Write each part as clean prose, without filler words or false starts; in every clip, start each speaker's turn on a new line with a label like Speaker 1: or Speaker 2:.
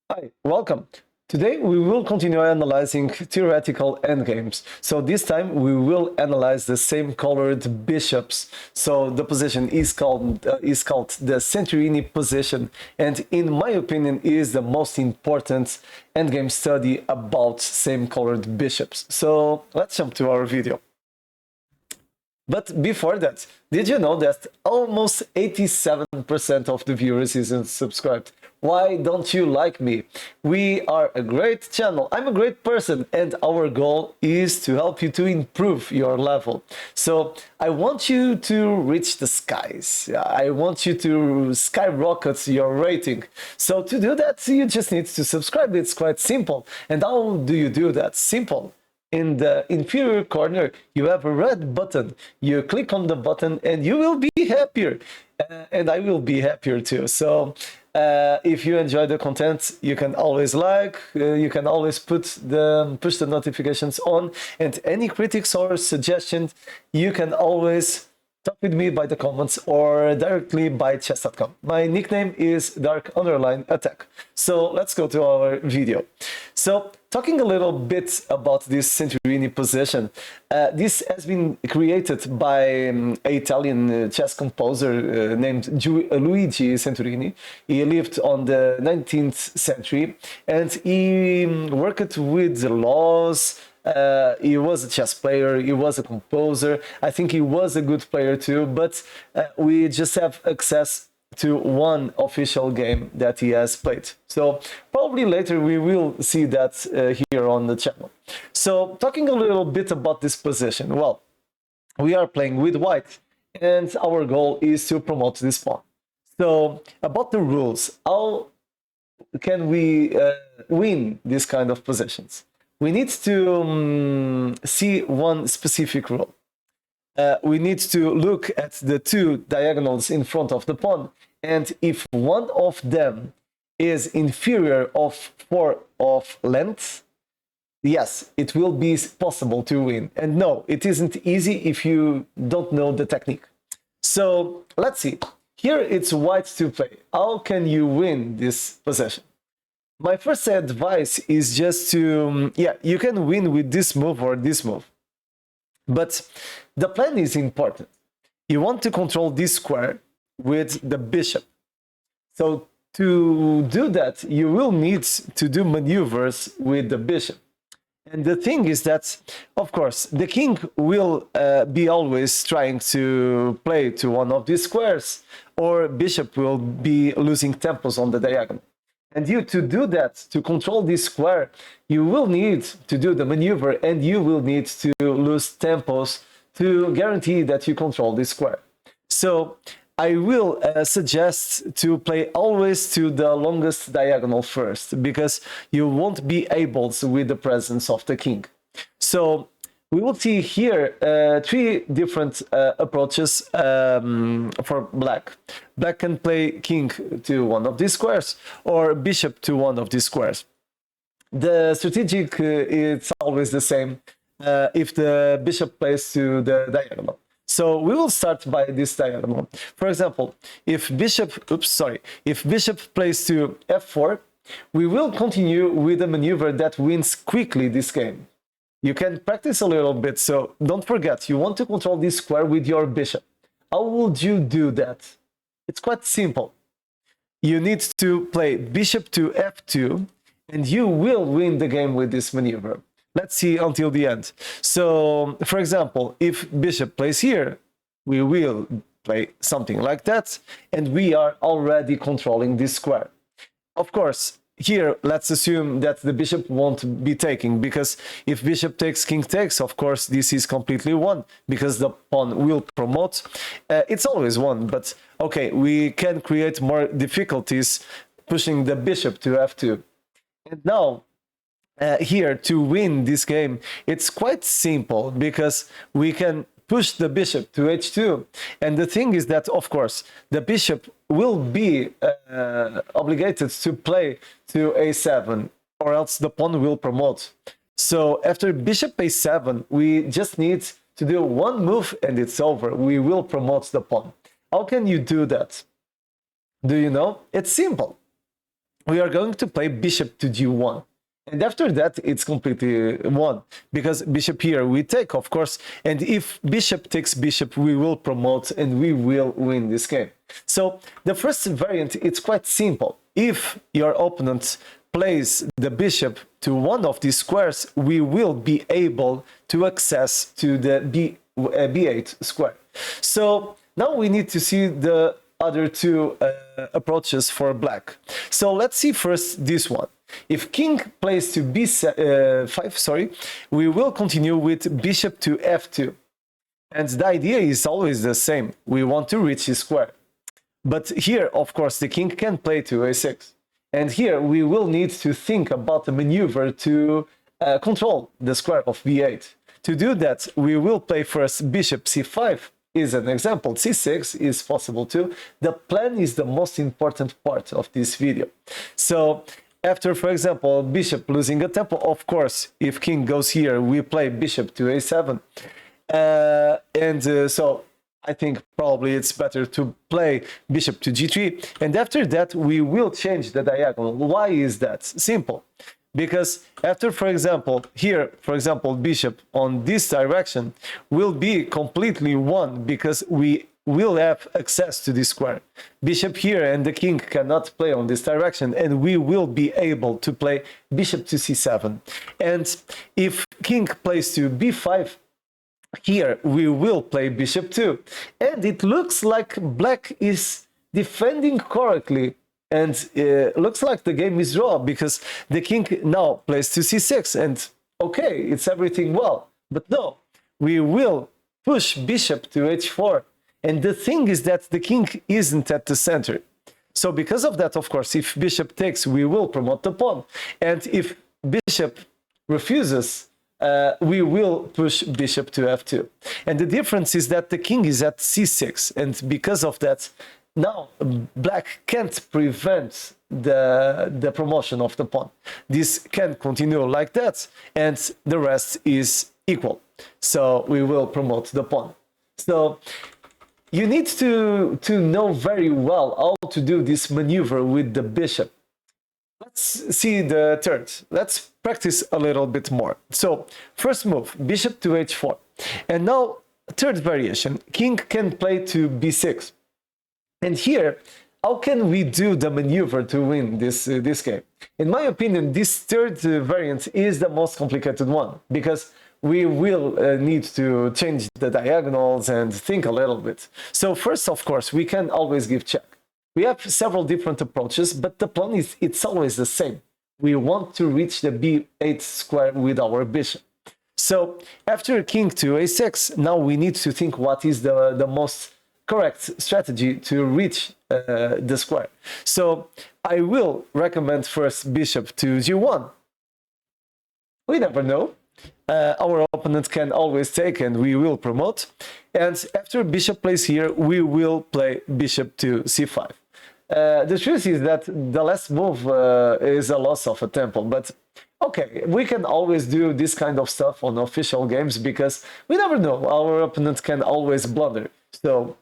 Speaker 1: Hi, welcome. Today we will continue analyzing theoretical endgames. So this time we will analyze the same colored bishops. So the position is called the Centurini position, and in my opinion is the most important endgame study about same colored bishops. So let's jump to our video. But before that, did you know that almost 87% of the viewers isn't subscribed? Why don't you like me? We are a great channel. I'm a great person, and our goal is to help you to improve your level. So I want you to reach the skies. I want you to skyrocket your rating. So to do that, you just need to subscribe. It's quite simple. And how do you do that? Simple. In the inferior corner, you have a red button. You click on the button and you will be happier. And I will be happier too. So if you enjoy the content, you can always you can always push the notifications on, and any critics or suggestions, you can always talk with me by the comments or directly by chess.com. My nickname is dark_attack. So let's go to our video. So talking a little bit about this Centurini position, this has been created by an Italian chess composer named Luigi Centurini. He lived on the 19th century and he worked with the laws. He was a chess player, he was a composer. I think he was a good player too, but we just have access to one official game that he has played. So probably later we will see that here on the channel. So talking a little bit about this position, well, we are playing with white and our goal is to promote this pawn. So about the rules, how can we win these kind of positions? We need to see one specific rule. We need to look at the two diagonals in front of the pawn, and if one of them is inferior of 4 of length, yes, it will be possible to win. And no, it isn't easy if you don't know the technique. So let's see. Here it's white to play. How can you win this possession? My first advice is just to, you can win with this move or this move. But the plan is important. You want to control this square with the bishop. So to do that, you will need to do maneuvers with the bishop. And the thing is that, of course, the king will be always trying to play to one of these squares, or bishop will be losing tempos on the diagonal. And you, to do that, to control this square, you will need to do the maneuver and you will need to lose tempos to guarantee that you control this square. So I will suggest to play always to the longest diagonal first, because you won't be able to with the presence of the king. So we will see here 3 different approaches for black. Black can play king to one of these squares or bishop to one of these squares. The strategic it's always the same if the bishop plays to the diagonal. So we will start by this diagonal. For example, if bishop plays to f4, we will continue with a maneuver that wins quickly this game. You can practice a little bit, so don't forget, you want to control this square with your bishop. How would you do that? It's quite simple. You need to play bishop to f2, and you will win the game with this maneuver. Let's see until the end. So, for example, if bishop plays here, we will play something like that, and we are already controlling this square. Of course, here, let's assume that the bishop won't be taking, because if bishop takes, king takes, of course, this is completely won, because the pawn will promote. It's always won, but okay, we can create more difficulties pushing the bishop to f2. And now, here, to win this game, it's quite simple, because we can push the bishop to h2. And the thing is that, of course, the bishop will be obligated to play to a7, or else the pawn will promote. So after bishop a7, we just need to do one move and it's over. We will promote the pawn. How can you do that? Do you know? It's simple. we are going to play bishop to g1. And after that, it's completely won, because bishop here we take, of course, and if bishop takes bishop, we will promote and we will win this game. So the first variant, it's quite simple. If your opponent plays the bishop to one of these squares, we will be able to access to the b8 square. So now we need to see the other two approaches for black. So let's see first this one. If king plays to b5, we will continue with bishop to f2. And the idea is always the same. We want to reach this square. But here, of course, the king can play to a6. And here we will need to think about a maneuver to control the square of b8. To do that, we will play first bishop c5 is an example. c6 is possible too. The plan is the most important part of this video. So after, for example, bishop losing a tempo, of course, if king goes here, we play bishop to a7. So I think probably it's better to play bishop to g3. And after that, we will change the diagonal. Why is that? Simple. Because after, for example, here, for example, bishop on this direction will be completely won because we will have access to this square. Bishop here and the king cannot play on this direction, and we will be able to play bishop to c7. And if king plays to b5, here we will play bishop 2. And it looks like black is defending correctly. And looks like the game is draw because the king now plays to c6. And okay, it's everything well. But no, we will push bishop to h4. And the thing is that the king isn't at the center. So because of that, of course, if bishop takes, we will promote the pawn. And if bishop refuses, we will push bishop to f2. And the difference is that the king is at c6. And because of that, now black can't prevent the promotion of the pawn. This can continue like that, and the rest is equal. So we will promote the pawn. So you need to know very well how to do this maneuver with the bishop. Let's see the third. Let's practice a little bit more. So first move, bishop to h4. And now third variation, king can play to b6. And here, how can we do the maneuver to win this game? In my opinion, this third variant is the most complicated one, because we will need to change the diagonals and think a little bit. So first, of course, we can always give check. We have several different approaches, but the plan is it's always the same. We want to reach the b8 square with our bishop. So after king to a6, now we need to think what is the most correct strategy to reach the square. So I will recommend first bishop to g1. We never know. Our opponent can always take and we will promote. And after bishop plays here, we will play bishop to c5. The truth is that the last move is a loss of a tempo, but okay, we can always do this kind of stuff on official games because we never know. Our opponent can always blunder. So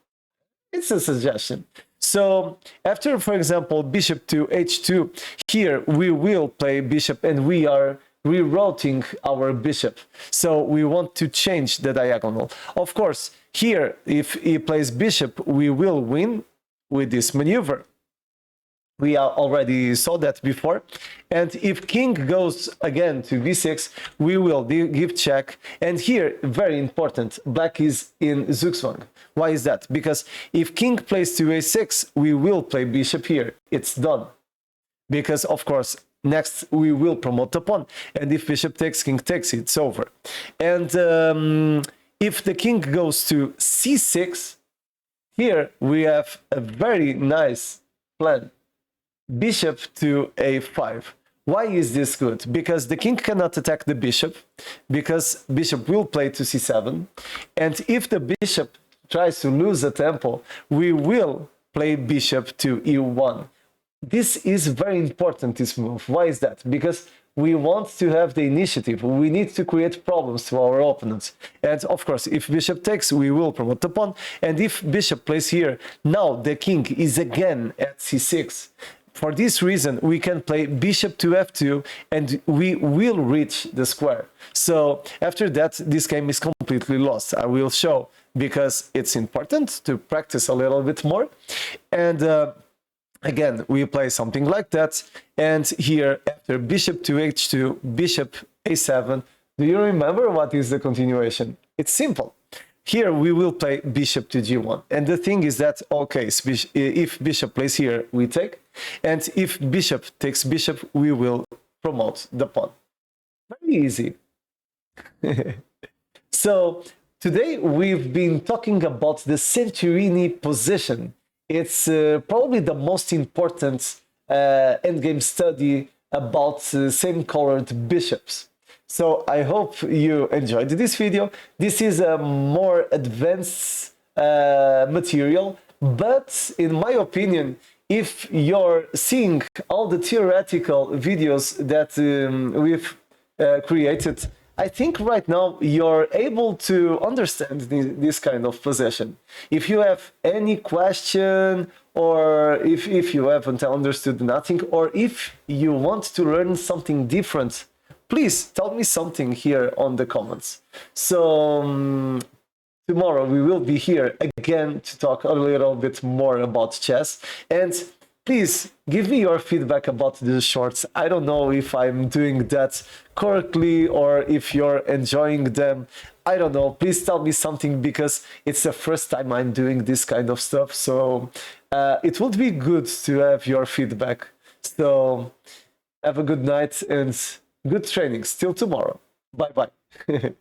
Speaker 1: it's a suggestion. So after, for example, bishop to h2, here we will play bishop and we are rerouting our bishop. So we want to change the diagonal. Of course, here, if he plays bishop, we will win with this maneuver. We already saw that before. And if king goes again to b6, we will give check. And here, very important, black is in zugzwang. Why is that? Because if king plays to a6, we will play bishop here. It's done. Because, of course, next we will promote the pawn. And if bishop takes, king takes, it's over. And if the king goes to c6, here we have a very nice plan. Bishop to a5. Why is this good? Because the king cannot attack the bishop, because bishop will play to c7. And if the bishop tries to lose a tempo, we will play bishop to e1. This is very important, this move. Why is that? Because we want to have the initiative. We need to create problems to our opponents. And of course, if bishop takes, we will promote the pawn. And if bishop plays here, now the king is again at c6. for this reason, we can play bishop to f2 and we will reach the square. So after that, this game is completely lost. I will show, because it's important to practice a little bit more. And again, we play something like that. And here, after bishop to h2, bishop a7, do you remember what is the continuation? It's simple. Here we will play bishop to g1. And the thing is that, okay, if bishop plays here, we take. And if bishop takes bishop, we will promote the pawn. Very easy. So today we've been talking about the Centurini position. It's probably the most important endgame study about same-colored bishops. So I hope you enjoyed this video. This is a more advanced material, but in my opinion, if you're seeing all the theoretical videos that we've created, I think right now you're able to understand this kind of position. If you have any question, or if you haven't understood nothing, or if you want to learn something different, please tell me something here on the comments. So tomorrow we will be here again to talk a little bit more about chess. And please give me your feedback about the shorts. I don't know if I'm doing that correctly or if you're enjoying them. I don't know. Please tell me something, because it's the first time I'm doing this kind of stuff. So it would be good to have your feedback. So have a good night and good trainings. Till tomorrow. Bye-bye.